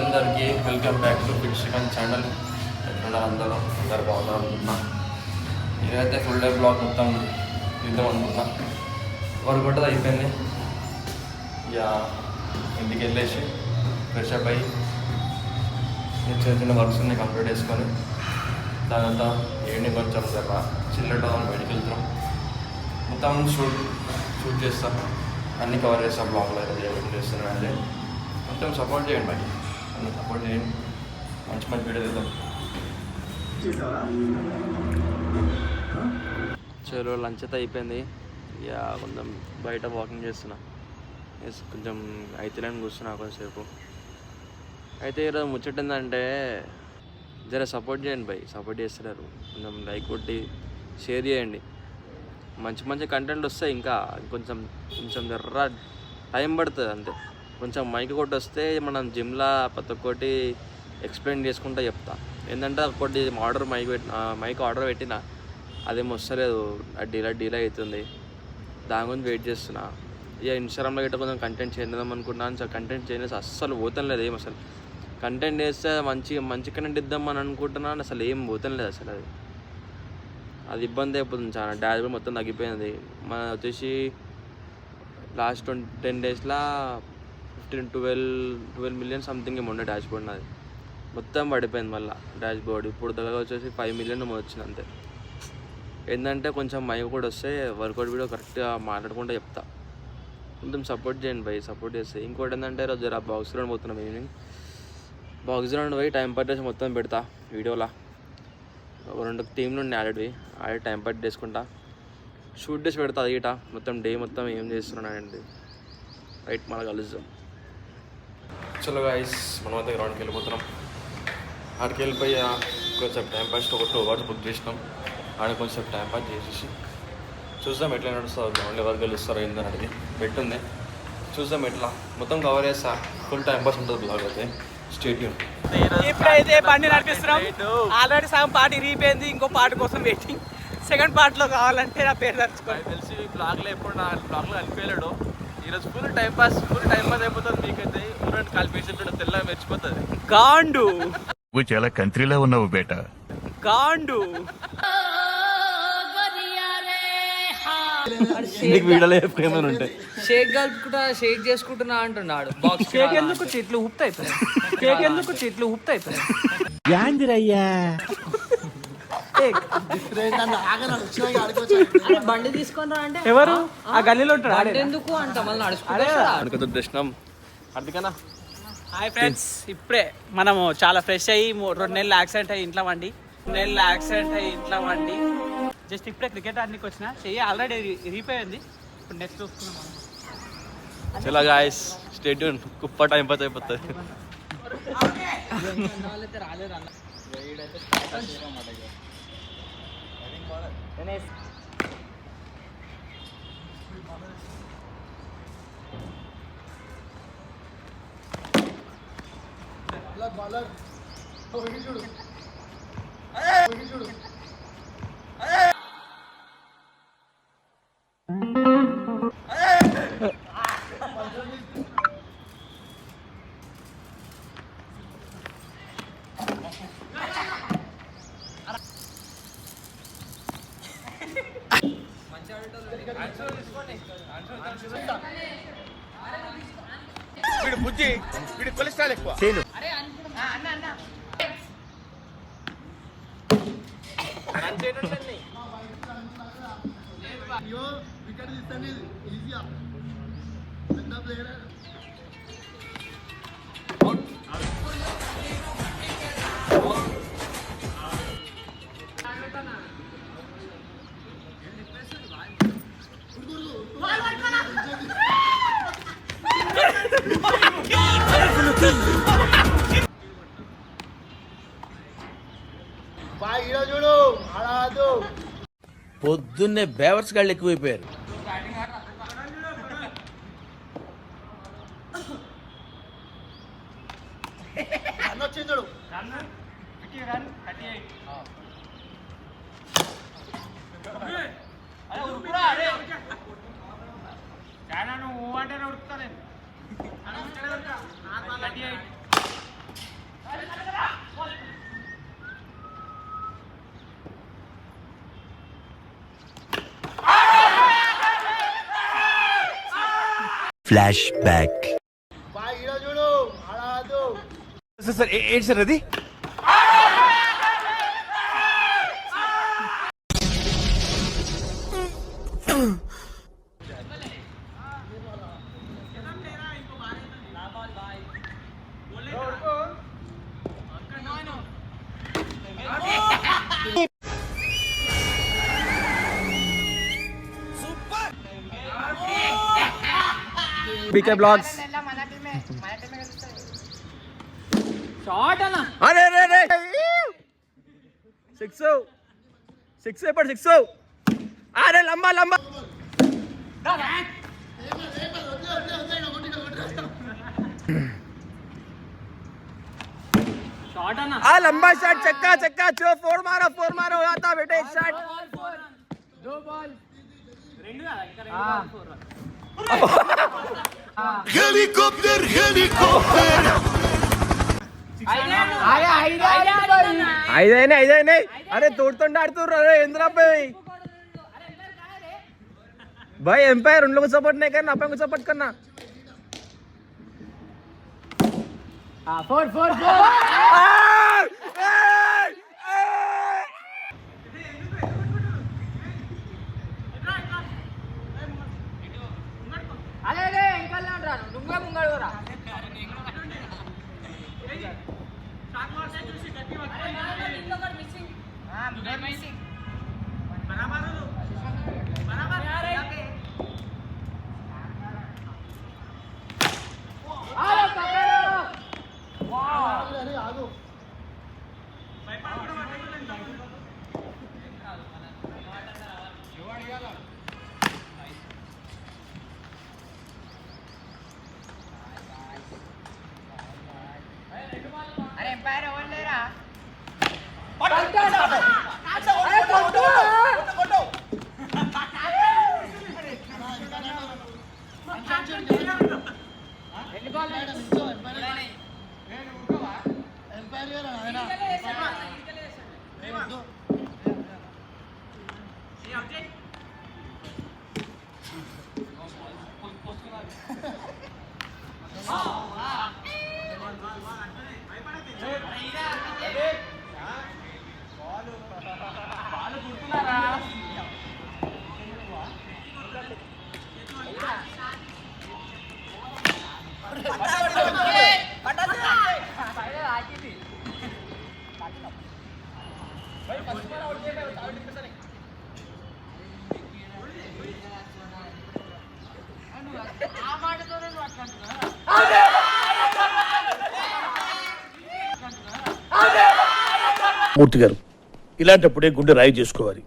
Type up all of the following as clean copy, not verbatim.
అందరికీ welcome back to big chicken channel. ఎట్లున్నారు అందరూ బాగున్నారు అనుకుంటున్నా. నేనైతే ఫుల్ డే బ్లాగ్ మొత్తం తీద్దాం అనుకున్నా. వర్కౌట్ అయిపోయింది. ఇక ఇంటికి వెళ్ళేసి ఫ్రెష్ అప్ అయ్యి చిన్న చిన్న వర్క్స్ అన్ని కంప్లీట్ చేసుకొని తర్వాత ఈవినింగ్ కొంచెం చిల్లట బయటికి వెళ్తున్నాం. మొత్తం షూట్ చేస్తాం, అన్నీ కవర్ చేస్తాం. బ్లాగ్లో అయితే ఏం చేస్తున్నానండి. మొత్తం సపోర్ట్ చేయండి, మరి అన్నీ సపోర్ట్ చేయండి. మంచి మంచి వీడియో చేద్దాం. చలో లంచ్ అయితే అయిపోయింది. ఇక కొంచెం బయట వాకింగ్ చేస్తున్నా. కొంచెం అయితేలేని కూర్చున్నా కొంచెంసేపు. అయితే ఈరోజు ముచ్చట ఏంటంటే జర సపోర్ట్ చేయండి భయ్. సపోర్ట్ చేస్తున్నారు, కొంచెం లైక్ కొట్టి షేర్ చేయండి. మంచి మంచి కంటెంట్ వస్తాయి. ఇంకా కొంచెం కొంచెం జర్ర టైం పడుతుంది అంతే. కొంచెం మైక్ కొట్టి వస్తే మనం జిమ్లో ప్రతి ఒక్కటి ఎక్స్ప్లెయిన్ చేసుకుంటూ చెప్తా. ఏంటంటే ఒకటి మైక్ ఆర్డర్ పెట్టినా అదేమో వస్తలేదు, అది డీలే అవుతుంది. దాని గురించి వెయిట్ చేస్తున్నా. ఇక ఇన్స్టాగ్రామ్లో గట్రా కొంచెం కంటెంట్ చేద్దాం అనుకున్నాను. సార్ కంటెంట్ చేసి అస్సలు పోతం లేదు. ఏం అసలు కంటెంట్ చేస్తే మంచి కంటెంట్ ఇద్దామని అనుకుంటున్నాను. అసలు ఏం పోతం లేదు అసలు. అది ఇబ్బంది అయిపోతుంది చాలా. డాష్ బోర్డ్ మొత్తం తగ్గిపోయింది. మన వచ్చేసి లాస్ట్ 10 డేస్లో 12 మిలియన్ సంథింగ్ ఏమో ఉండే డాష్ బోర్డ్. నాది మొత్తం పడిపోయింది మళ్ళీ డాష్ బోర్డ్. ఇప్పుడు దగ్గర వచ్చేసి 5 మిలియన్ వచ్చింది అంతే. ఏంటంటే కొంచెం మైక్ కూడా వస్తే వర్కౌట్ వీడియో కరెక్ట్గా మాట్లాడుకుంటూ చెప్తా. కొంచెం సపోర్ట్ చేయండి భయ్, సపోర్ట్ చేస్తే. ఇంకోటి ఏంటంటే రోజు జర బాక్స్ గ్రౌండ్ పోతున్నాం. ఈవినింగ్ బాక్స్ గ్రౌండ్ పోయి టైం పట్టేసి మొత్తం పెడతా వీడియోలా. 2 టీంలు ఉన్నాయి ఆల్రెడీ టైం పట్టి చేసుకుంటా. షూట్ చేసి పెడతా. అది ఇట మొత్తం డే మొత్తం ఏం చేస్తున్నానండి. రైట్, మళ్ళీ కలుద్దాం. చలో గైస్, మనమైతే గ్రౌండ్కి వెళ్ళిపోతున్నాం. ఆడికి వెళ్ళిపోయి కొంచెం టైం పాస్ ఒక 2 hours బుక్ చేసినాం. ఆడ కొంచెం టైం పాస్ చేసేసి చూద్దాం ఎట్లా నడుస్తుంది. గ్రౌండ్లో ఎవరికి వెళ్ళిస్తారో ఏందని అడిగి పెట్టుంది. చూద్దాం ఎట్లా మొత్తం కవర్ చేస్తా. ఫుల్ టైం పాస్ ఉంటుంది బ్లాగ్ అయితే. స్టేడియం ఇప్పుడైతే బండి నడిపిస్తున్నాం. ఆల్రెడీ సగం పార్ట్ ఇరిగిపోయింది. ఇంకో పార్ట్ కోసం వెయిటింగ్. సెకండ్ పార్ట్లో కావాలంటే నా పేరు తలుచుకోవాలి. తెలిసి బ్లాగ్లో ఎప్పుడు నా బ్లాగ్లో అనిపించలేడు. ఈరోజు ఫుల్ టైం పాస్ అయిపోతుంది. మీకైతే ఊరంటే కలిపేసి తెల్లగా మెరిచిపోతుంది. గాండు నువ్వు చాలా కంట్రీలో ఉన్నావు బేటా. గాండు వీడియోలో ఏమైనా ఉంటాయి. షేక్ కలుపుకుంటా, షేక్ చేసుకుంటున్నా అంటున్నాడు. బాక్స్ కేక్ ఎందుకు చెట్లు ఉప్పు అయిపోయాయి. కేక్ ఎందుకు చెట్లు ఉప్పు అయిపోయాయి. బండి తీసుకొని రా అంటే ఎవరు ఆ గల్లీలో ఉంటాడు. ఎందుకు అంట మళ్ళీ నడుచుకుంటా దర్శనం అందుకనా. హాయ్ ఫ్రెండ్స్, ఇప్పుడే మనము చాలా ఫ్రెష్ అయ్యి 2 నెలలు యాక్సిడెంట్ అయ్యి ఇంట్లో వండి జస్ట్ ఇప్పుడే క్రికెట్ ఆడడానికి వచ్చిన. చెయ్యి ఆల్రెడీ రిపోయింది. ఇప్పుడు నెక్స్ట్ చూసుకున్నాం. చలో గాయస్, స్టే ట్యూన్. కుప్ప టైం పాస్ అయిపోతుంది. వీడు బుజ్జి, వీడి కొలెస్ట్రాల్ ఎక్కువ. పొద్దున్నే బేవర్స్ గాళ్ళు ఎక్కువైపోయారు. Flashback. సార్ ఏంటి సార్ అది? BK blogs. షార్ట్ అన్న. అరే రే రే 6 ఎప్పుడు 6 అరే లంబా లంబా షార్ట్ అన్న. आ लंबा शॉट चक्का चक्का चो फोर मारो आता बेटे एक शॉट రెండు కదా ఇంకా రెండు బాల్ ఫోర్. Helicopter helicopter. ఐదైనా అరే తోడుతుండే ఆడుతుర్రు అరే ఇంద్రా भाई एम्पायर उन लोगों को सपोर्ट नहीं करना, अपन को सपोर्ट करना. ఫోర్ ఫోర్ అదే ఇంకా నువ్వే ముంగడు రా. మూర్తి గారు, ఇలాంటప్పుడే గుండె రాయి చేసుకోవాలి.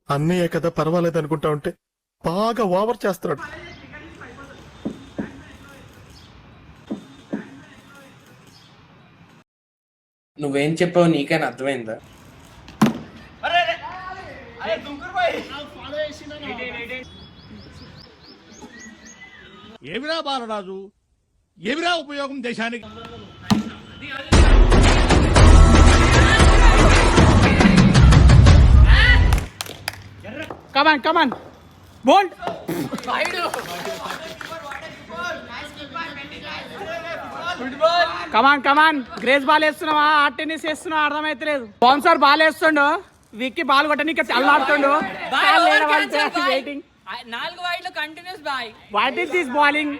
అన్నయ్య కదా పర్వాలేదు అనుకుంటా ఉంటే బాగా ఓవర్ చేస్తున్నాడు. నువ్వేం చెప్పావు నీకైనా అర్థమైందా? ఏమిరా బాలరాజు, ఏమిరా ఉపయోగం దేశానికి? Come on bold come on grace ball వేస్తున్నావా ఆర్ట్ టెన్నిస్ వేస్తున్నావా అర్థమైతలేదు బౌన్సర్ బాల్ వేస్తుండు విక్కి బాల్ కొట్టనీకి అల్లాడుతుండు వెయిటింగ్ 4 వైడ్లు continuous boy. What is this bowling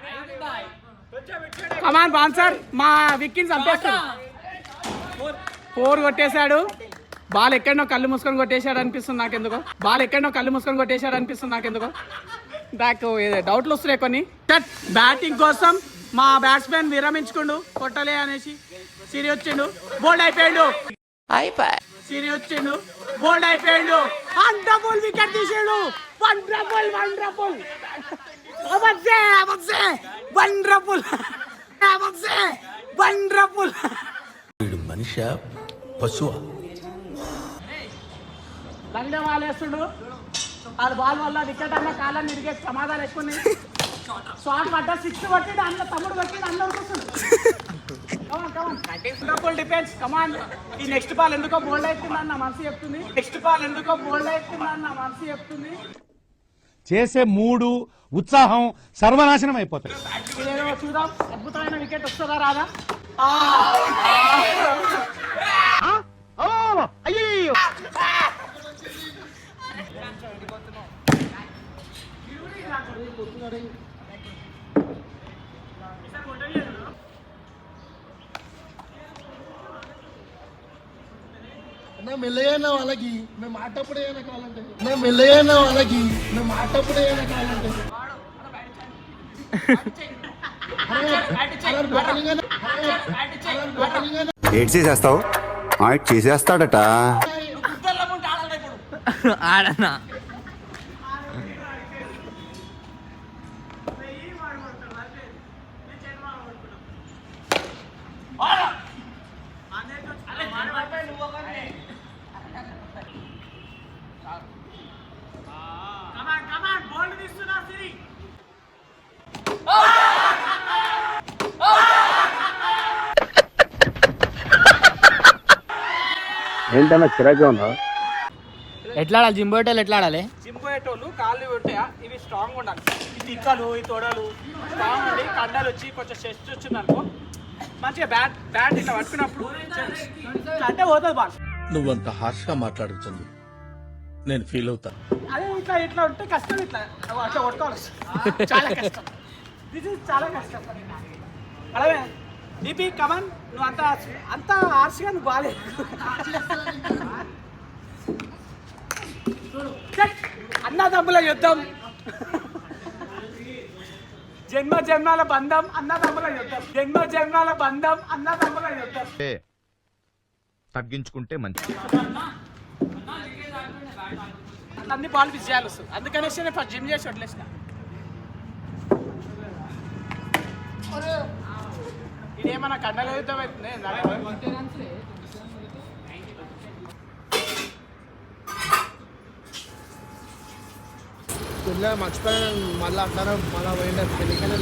come on bouncer మా విక్కీని చంపేస్తాడు 4 కొట్టేశాడు బాల్ ఎక్కడనో కళ్ళు మూసుకొని కొట్టేశాడు అనిపిస్తుంది నాకెందుకో నాకు డౌట్లు వస్తున్నాయి కొన్ని బ్యాటింగ్ కోసం మా బ్యాట్స్మెన్ విరమించుకుండు కొట్టలే అనేసి సిరి వచ్చిండు బోల్డ్ అయిపోయాడు వండర్ఫుల్ వికెట్ తీసాడు వండర్ఫుల్ మనిషి పశువా లంగా బాల్ వేస్తుడు ఆ బాల్ వల్ల వికెట్ అన్న కాలాన్ని ఇరిగే సమాధానం ఎక్కువ షాట్ పడ్డా 6 కొట్టి అన్న తమ్ముడు కొట్టి అందరూ వండర్ఫుల్ డిఫెన్స్ కమాన్ ఈ నెక్స్ట్ బాల్ ఎందుకో బోల్డ్ అవుతుందని నా మనసు చెప్తుంది చేసే మూడు ఉత్సాహం సర్వనాశనం అయిపోతాయి. ఇదేదో చూద్దాం అద్భుతమైన వికెట్ వస్తుందా రాదా అయ్యో మెల్లయ్యన వాళ్ళకి మేము ఆటప్పుడే కావాలంటే ఏడ్ చేసేస్తావు చేసేస్తాడట ఆడనా ఏంటన్నా చిరాగ్గా ఉందా? ఎట్లా ఆడాలి జింబోటోలు ఎట్లా ఆడాలి జింపోయేటోళ్ళు కాళ్ళు పెట్టా ఇవి స్ట్రాంగ్ ఉండాలి ఈ తిక్కలు ఈ తొడలు స్ట్రాంగ్ ఉండి కండలు వచ్చి కొంచెం చెస్ట్ వచ్చింది అనుకో మంచిగా బ్యాట్ ఇట్లా పట్టుకున్నప్పుడు ఇట్లా అంటే పోతుంది బాల్ నువ్వంత హార్ష్గా మాట్లాడుతుంది నేను ఫీల్ అవుతాను. అదే ఇట్లా ఉంటే కష్టం ఇట్లా కొట్టుకోవాలి చాలా కష్టం దిస్ ఇస్ చాలా కష్టం అలాగే డిపి కమన్ నువ్వు అంత హార్ష్గా నువ్వు బాలేదు అన్నదమ్ముల యుద్ధం జన్మజన్మాల బంధం అన్నదమ్ముల యుద్ధం తగ్గించుకుంటే మంచి. అన్ని బాల్ మిస్ చేయాలి వస్తుంది అందుకనేసి నేను ఫస్ట్ జిమ్ చేసి వదిలేసిన ఇదేమన్నా కండల యుద్ధం అవుతుంది మర్చిపోయాను మళ్ళీ అట్లా మళ్ళీ పోయిండే పెళ్ళికైనా